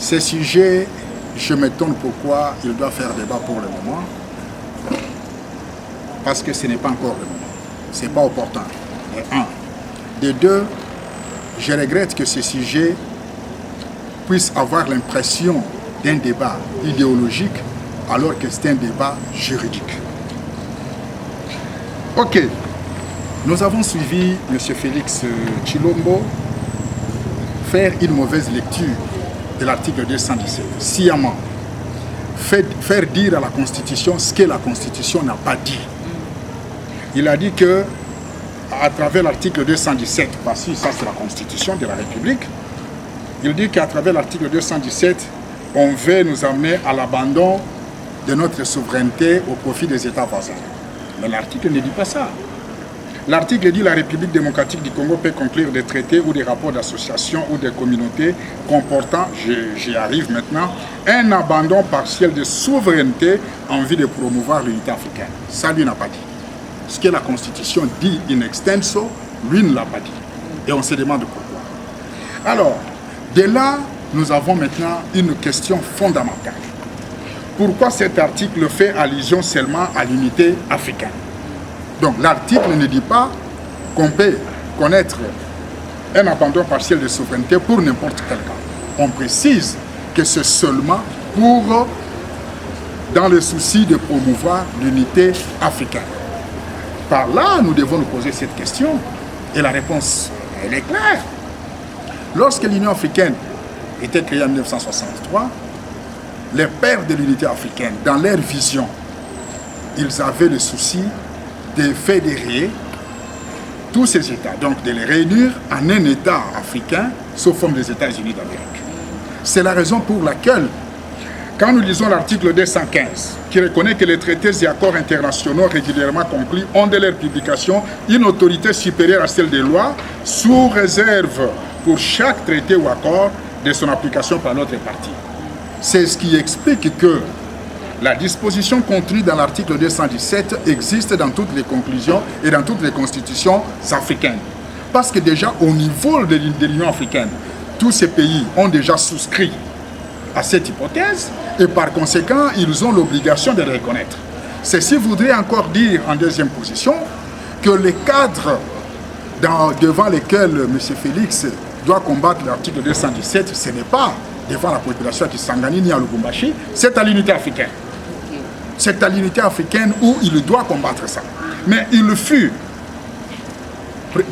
Ces sujets, je m'étonne pourquoi il doit faire débat pour le moment. Parce que ce n'est pas encore le moment. Ce n'est pas opportun. De un. De deux, je regrette que ces sujets puissent avoir l'impression d'un débat idéologique alors que c'est un débat juridique. Ok. Nous avons suivi M. Félix Tshilombo faire une mauvaise lecture de l'article 217, sciemment. Faire dire à la Constitution ce que la Constitution n'a pas dit. Il a dit que, à travers l'article 217, parce que ça c'est la Constitution de la République, il dit qu'à travers l'article 217, on veut nous amener à l'abandon de notre souveraineté au profit des États voisins. Mais l'article ne dit pas ça. L'article dit que la République démocratique du Congo peut conclure des traités ou des rapports d'association ou des communautés comportant, j'y arrive maintenant, un abandon partiel de souveraineté en vue de promouvoir l'unité africaine. Ça, lui n'a pas dit. Ce que la Constitution dit in extenso, lui ne l'a pas dit. Et on se demande pourquoi. Alors, de là, nous avons maintenant une question fondamentale. Pourquoi cet article fait allusion seulement à l'unité africaine? Donc l'article ne dit pas qu'on peut connaître un abandon partiel de souveraineté pour n'importe quel cas. On précise que c'est seulement pour, dans le souci de promouvoir l'unité africaine. Par là, nous devons nous poser cette question. Et la réponse, elle est claire. Lorsque l'Union africaine était créée en 1963, les pères de l'unité africaine, dans leur vision, ils avaient le souci de fédérer tous ces États, donc de les réunir en un État africain sous forme des États-Unis d'Amérique. C'est la raison pour laquelle, quand nous lisons l'article 215, qui reconnaît que les traités et accords internationaux régulièrement conclus ont de leur publication une autorité supérieure à celle des lois, sous réserve pour chaque traité ou accord de son application par l'autre partie. C'est ce qui explique que la disposition contenue dans l'article 217 existe dans toutes les conclusions et dans toutes les constitutions africaines. Parce que déjà, au niveau de l'Union africaine, tous ces pays ont déjà souscrit à cette hypothèse et par conséquent, ils ont l'obligation de le reconnaître. Ceci voudrait encore dire, en deuxième position, que les cadres devant lesquels M. Félix doit combattre l'article 217, ce n'est pas devant la population qui Kisangani ni à Lubumbashi, c'est à l'unité africaine. C'est à l'unité africaine où il doit combattre ça. Mais il fut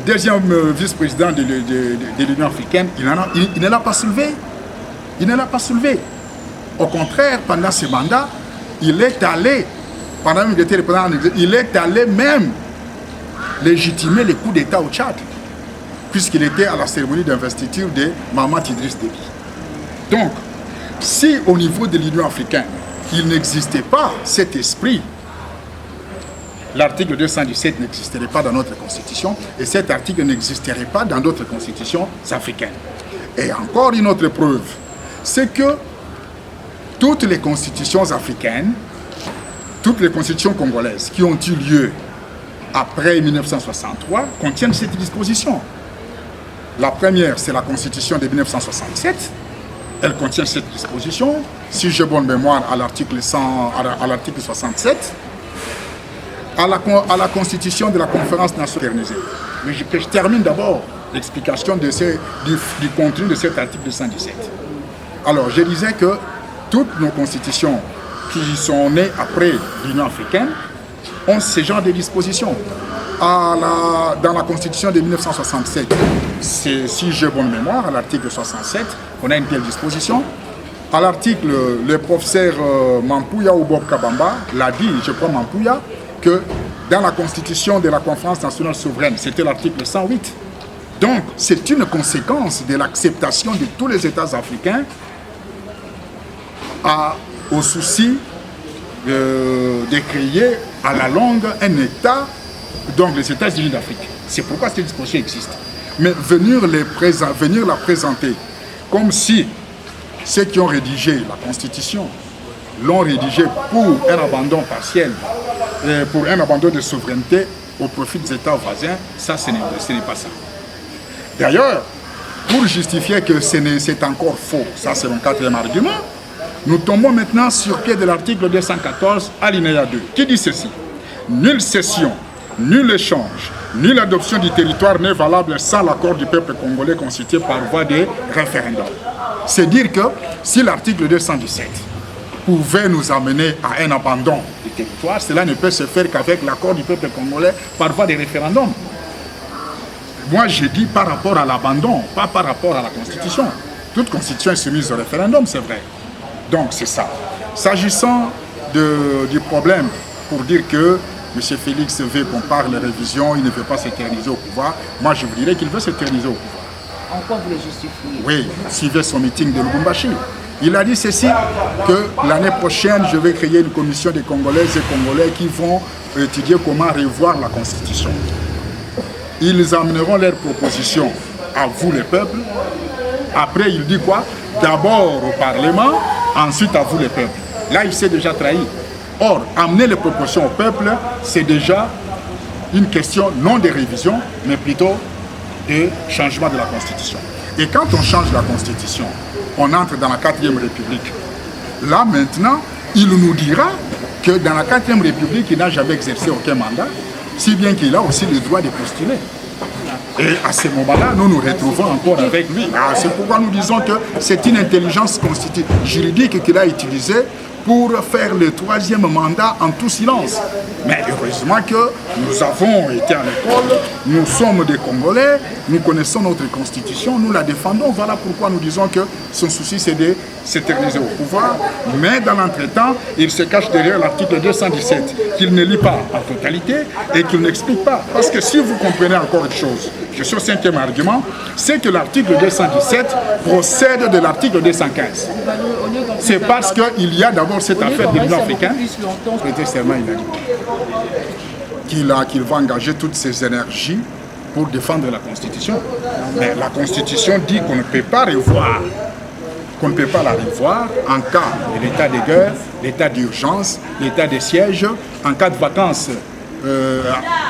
deuxième vice-président de l'Union africaine, il ne l'a pas soulevé. Il ne l'a pas soulevé. Au contraire, pendant ce mandat, il est allé, pendant qu'il était le président, il est allé même légitimer les coups d'État au Tchad, puisqu'il était à la cérémonie d'investiture de Mahamat Idriss Déby. Donc, si au niveau de l'Union africaine, il n'existait pas cet esprit, l'article 217 n'existerait pas dans notre constitution et cet article n'existerait pas dans d'autres constitutions africaines. Et encore une autre preuve, c'est que toutes les constitutions africaines, toutes les constitutions congolaises qui ont eu lieu après 1963 contiennent cette disposition. La première, c'est la constitution de 1967. Elle contient cette disposition, si j'ai bonne mémoire, à l'article 67, à la constitution de la conférence nationale organisée. Mais je termine d'abord l'explication du contenu de cet article 217. Alors, je disais que toutes nos constitutions qui sont nées après l'Union africaine ont ce genre de dispositions. Dans la constitution de 1967, si j'ai bonne mémoire, à l'article 67, on a une telle disposition. À l'article, le professeur Mampouya ou Bob Kabamba l'a dit, je crois Mampouya, que dans la constitution de la conférence nationale souveraine, c'était l'article 108. Donc, c'est une conséquence de l'acceptation de tous les États africains au souci de créer à la longue un État, donc les États-Unis d'Afrique. C'est pourquoi cette disposition existe. Mais venir la présenter comme si ceux qui ont rédigé la Constitution l'ont rédigé pour un abandon partiel, pour un abandon de souveraineté au profit des États voisins, ça ce n'est pas ça. D'ailleurs, pour justifier que c'est encore faux, ça c'est mon quatrième argument, nous tombons maintenant sur pied de l'article 214, alinéa 2, qui dit ceci. Nulle cession, nul échange, ni l'adoption du territoire n'est valable sans l'accord du peuple congolais constitué par voie de référendum. C'est dire que si l'article 217 pouvait nous amener à un abandon du territoire, cela ne peut se faire qu'avec l'accord du peuple congolais par voie de référendum. Moi, je dis par rapport à l'abandon, pas par rapport à la Constitution. Toute Constitution est soumise au référendum, c'est vrai. Donc, c'est ça. S'agissant du problème, pour dire que M. Félix veut qu'on parle de révision, il ne veut pas s'éterniser au pouvoir, moi, je vous dirais qu'il veut s'éterniser au pouvoir. En quoi vous le justifiez? Oui, suivez son meeting de Lubumbashi. Il a dit ceci, que l'année prochaine, je vais créer une commission des Congolaises et Congolais qui vont étudier comment revoir la Constitution. Ils amèneront leurs propositions à vous, les peuples. Après, il dit quoi? D'abord au Parlement, ensuite à vous, les peuples. Là, il s'est déjà trahi. Or, amener les propositions au peuple, c'est déjà une question non de révision, mais plutôt de changement de la Constitution. Et quand on change la Constitution, on entre dans la 4e République. Là, maintenant, il nous dira que dans la 4e République, il n'a jamais exercé aucun mandat, si bien qu'il a aussi le droit de postuler. Et à ce moment-là, nous nous retrouvons encore avec lui. C'est pourquoi nous disons que c'est une intelligence juridique qu'il a utilisée pour faire le 3e mandat en tout silence. Mais heureusement que nous avons été à l'école, nous sommes des Congolais, nous connaissons notre Constitution, nous la défendons. Voilà pourquoi nous disons que son souci c'est de s'éterniser au pouvoir. Mais dans l'entretemps, il se cache derrière l'article 217, qu'il ne lit pas en totalité et qu'il n'explique pas. Parce que si vous comprenez encore une chose, je suis au 5e argument, c'est que l'article 217 procède de l'article 215. C'est parce qu'il y a d'abord cette affaire de l'Union africaine. Prêter serment, il a dit qu'il va engager toutes ses énergies pour défendre la Constitution. Mais la Constitution dit qu'on ne peut pas revoir, qu'on ne peut pas la revoir en cas de l'état de guerre, l'état d'urgence, l'état de siège, en cas de vacances,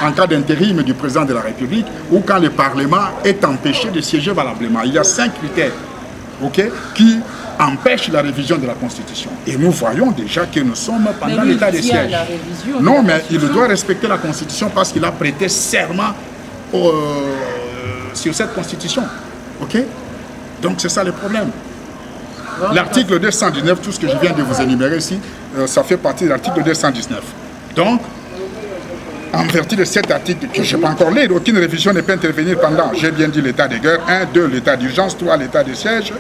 en cas d'intérim du président de la République ou quand le Parlement est empêché de siéger valablement. Il y a 5 critères qui empêchent la révision de la Constitution. Et nous voyons déjà que nous sommes pendant l'état de siège. Non, mais il doit respecter la Constitution parce qu'il a prêté serment sur cette Constitution. Donc c'est ça le problème. L'article 219, tout ce que je viens de vous énumérer ici, ça fait partie de l'article 219. Donc, en vertu de cet article, que je n'ai pas encore lu, aucune révision ne peut intervenir pendant, j'ai bien dit, l'état de guerre, 1, 2, l'état d'urgence, 3, l'état de siège,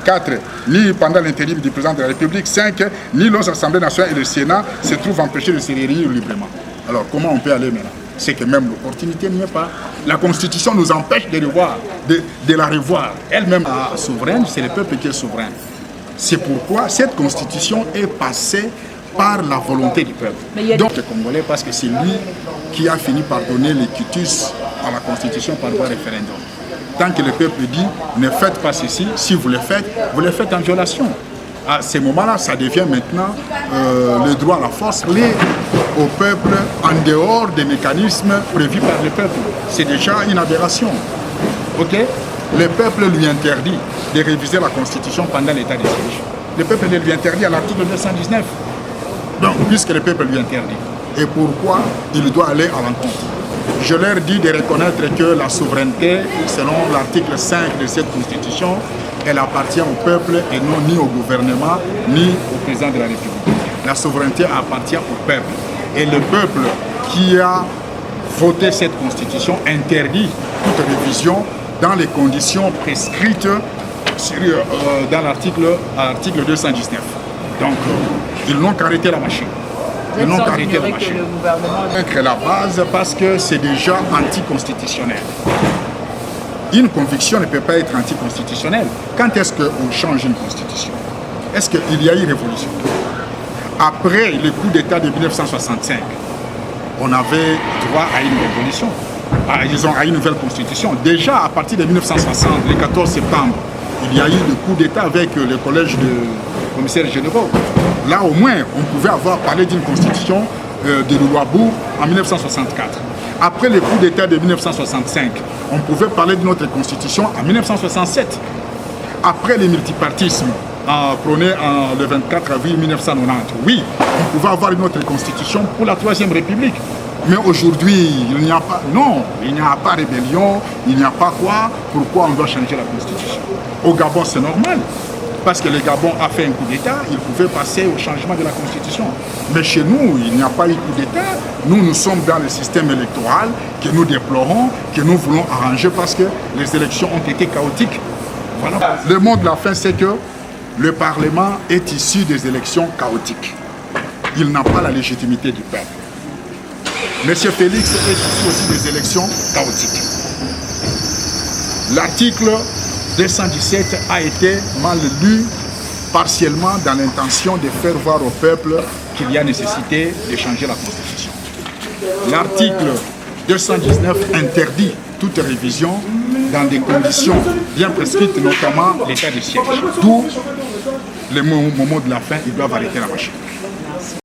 4, ni pendant l'intérim du président de la République, 5, ni lorsque l'Assemblée nationale et le Sénat se trouvent empêchés de se réunir librement. Alors, comment on peut aller maintenant? C'est que même l'opportunité n'y est pas. La Constitution nous empêche de la revoir. Elle-même souveraine, c'est le peuple qui est souverain. C'est pourquoi cette Constitution est passée par la volonté du peuple. Donc, le Congolais, parce que c'est lui qui a fini par donner le quitus à la Constitution par voie référendum. Tant que le peuple dit, ne faites pas ceci, si vous le faites en violation. À ce moment-là, ça devient maintenant le droit à la force lié au peuple en dehors des mécanismes prévus par le peuple. C'est déjà une aberration. Le peuple lui interdit de réviser la Constitution pendant l'état de siège. Le peuple lui interdit à l'article 219. Donc, puisque le peuple lui interdit. Et pourquoi il doit aller à l'encontre? Je leur dis de reconnaître que la souveraineté, selon l'article 5 de cette Constitution, elle appartient au peuple et non ni au gouvernement, ni au président de la République. La souveraineté appartient au peuple. Et le peuple qui a voté cette Constitution interdit toute révision dans les conditions prescrites dans l'article 219. Donc, ils n'ont qu'arrêté la machine. Ils n'ont qu'arrêté la machine. C'est la base parce que c'est déjà anticonstitutionnel. Une conviction ne peut pas être anticonstitutionnelle. Quand est-ce qu'on change une constitution? Est-ce qu'il y a eu révolution? Après le coup d'État de 1965, on avait droit à une révolution, à une nouvelle constitution. Déjà à partir de 1960, le 14 septembre, il y a eu le coup d'État avec le collège de commissaires généraux. Là, au moins, on pouvait avoir parlé d'une constitution de Louabou en 1964. Après le coup d'État de 1965, on pouvait parler de notre constitution en 1967. Après le multipartisme, prôné le 24 avril 1990, oui, on pouvait avoir une autre constitution pour la Troisième République. Mais aujourd'hui, il n'y a pas, non, il n'y a pas rébellion, il n'y a pas quoi, pourquoi on doit changer la constitution? Au Gabon, c'est normal. Parce que le Gabon a fait un coup d'État, il pouvait passer au changement de la Constitution. Mais chez nous, il n'y a pas eu coup d'État. Nous sommes dans le système électoral que nous déplorons, que nous voulons arranger parce que les élections ont été chaotiques. Voilà. Le mot de la fin, c'est que le Parlement est issu des élections chaotiques. Il n'a pas la légitimité du peuple. Monsieur Félix est issu aussi des élections chaotiques. L'article 217 a été mal lu partiellement dans l'intention de faire voir au peuple qu'il y a nécessité de changer la Constitution. L'article 219 interdit toute révision dans des conditions bien prescrites, notamment l'état de siège. D'où le moment de la fin, ils doivent arrêter la machine.